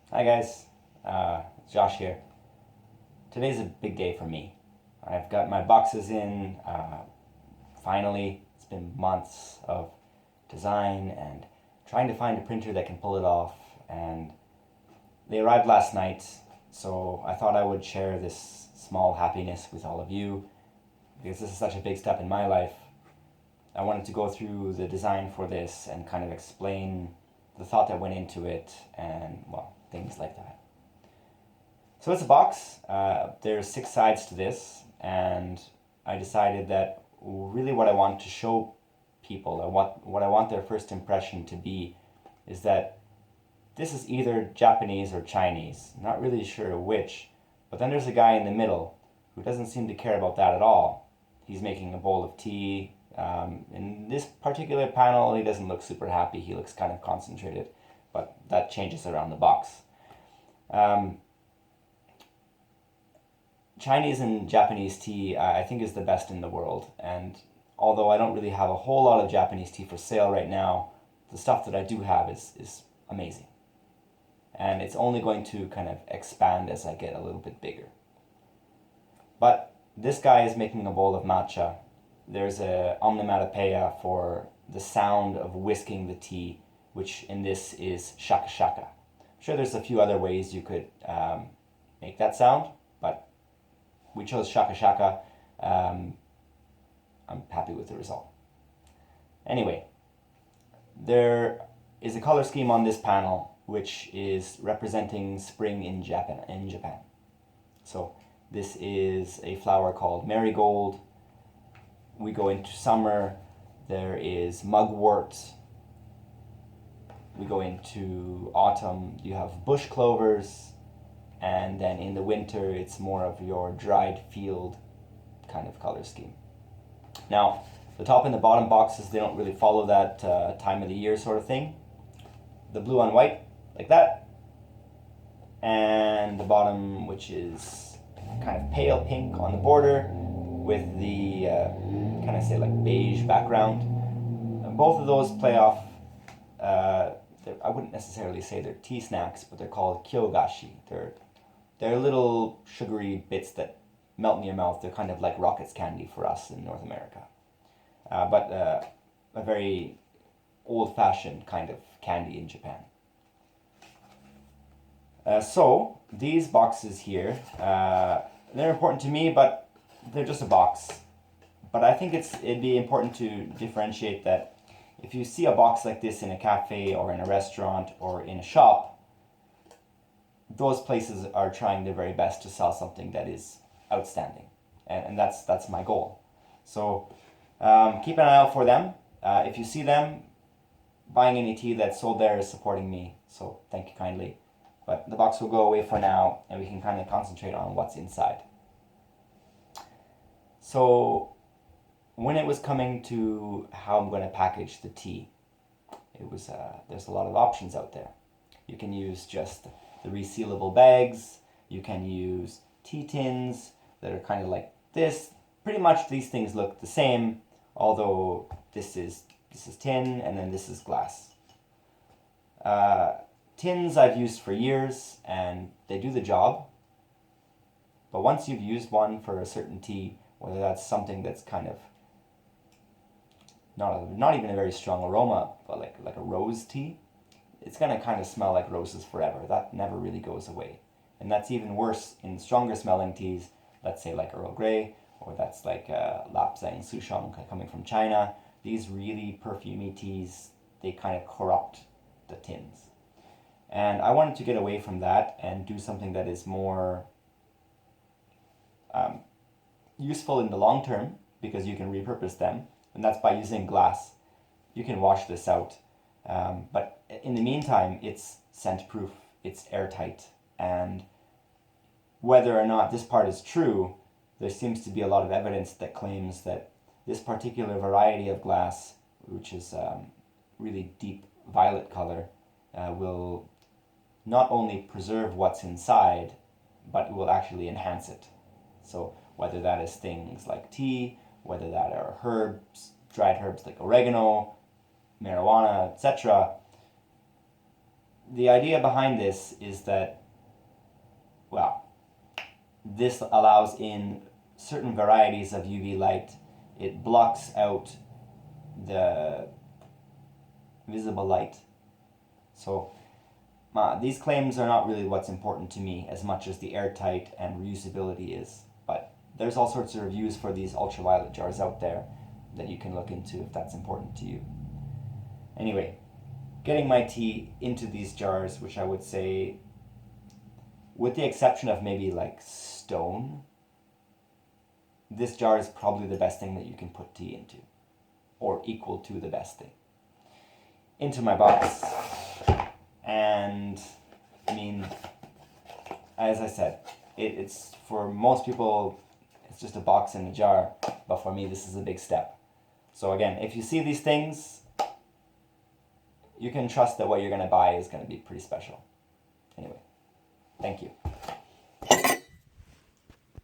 Hi guys, it's Josh here. Today's a big day for me. I've got my boxes in, finally. It's been months of design and trying to find a printer that can pull it off, and they arrived last night, so I thought I would share this small happiness with all of you because this is such a big step in my life. I wanted to go through the design for this and kind of explain the thought that went into it and, well, things like that. So it's a box. There's 6 sides to this, and I decided that really what I want to show people, or what I want their first impression to be, is that this is either Japanese or Chinese. Not really sure which, but then there's a guy in the middle who doesn't seem to care about that at all. He's making a bowl of tea. In this particular panel, he doesn't look super happy. He looks kind of concentrated, but that changes around the box. Um, Chinese and Japanese tea, I think, is the best in the world. And although I don't really have a whole lot of Japanese tea for sale right now, the stuff that I do have is amazing. And it's only going to kind of expand as I get a little bit bigger. But this guy is making a bowl of matcha. There's a onomatopoeia for the sound of whisking the tea, which in this is shaka shaka. I'm sure there's a few other ways you could make that sound, but we chose shaka shaka. I'm happy with the result. Anyway, there is a color scheme on this panel which is representing spring in Japan. So this is a flower called marigold. We go into summer. There is mugwort. We go into autumn. You have bush clovers. And then in the winter, it's more of your dried field kind of color scheme. Now, the top and the bottom boxes, they don't really follow that time of the year sort of thing. The blue on white, like that. And the bottom, which is kind of pale pink on the border with the kind of say like beige background. And both of those play off, I wouldn't necessarily say they're tea snacks, but they're called kyogashi. They're little sugary bits that melt in your mouth. They're kind of like Rockets candy for us in North America. But a very old-fashioned kind of candy in Japan. So these boxes here, they're important to me, but they're just a box. But I think it'd be important to differentiate that if you see a box like this in a cafe or in a restaurant or in a shop, those places are trying their very best to sell something that is outstanding, and that's my goal. So keep an eye out for them. If you see them, buying any tea that's sold there is supporting me, so thank you kindly. But the box will go away for now, and we can kind of concentrate on what's inside. So when it was coming to how I'm going to package the tea, it was there's a lot of options out there. You can use just the resealable bags. You can use tea tins that are kind of like this. Pretty much these things look the same, although this is tin and then this is glass. Tins I've used for years and they do the job. But once you've used one for a certain tea, whether that's something that's kind of not even a very strong aroma, but like a rose tea, it's going to kind of smell like roses forever. That never really goes away. And that's even worse in stronger smelling teas, let's say like Earl Grey, or that's like Lapsang Souchong coming from China. These really perfumey teas, they kind of corrupt the tins. And I wanted to get away from that and do something that is more useful in the long term, because you can repurpose them, and that's by using glass. You can wash this out. But in the meantime, it's scent proof, it's airtight, and whether or not this part is true, there seems to be a lot of evidence that claims that this particular variety of glass, which is really deep violet color, will not only preserve what's inside, but it will actually enhance it. So whether that is things like tea, whether that are herbs, dried herbs like oregano, marijuana, etc., the idea behind this is that, well, this allows in certain varieties of UV light, it blocks out the visible light. So these claims are not really what's important to me as much as the airtight and reusability is. But there's all sorts of reviews for these ultraviolet jars out there that you can look into if that's important to you. Anyway, getting my tea into these jars, which I would say, with the exception of maybe like stone, this jar is probably the best thing that you can put tea into, or equal to the best thing. Into my box. And I mean, as I said, it's for most people, it's just a box in a jar, but for me, this is a big step. So again, if you see these things, you can trust that what you're going to buy is going to be pretty special. Anyway, thank you.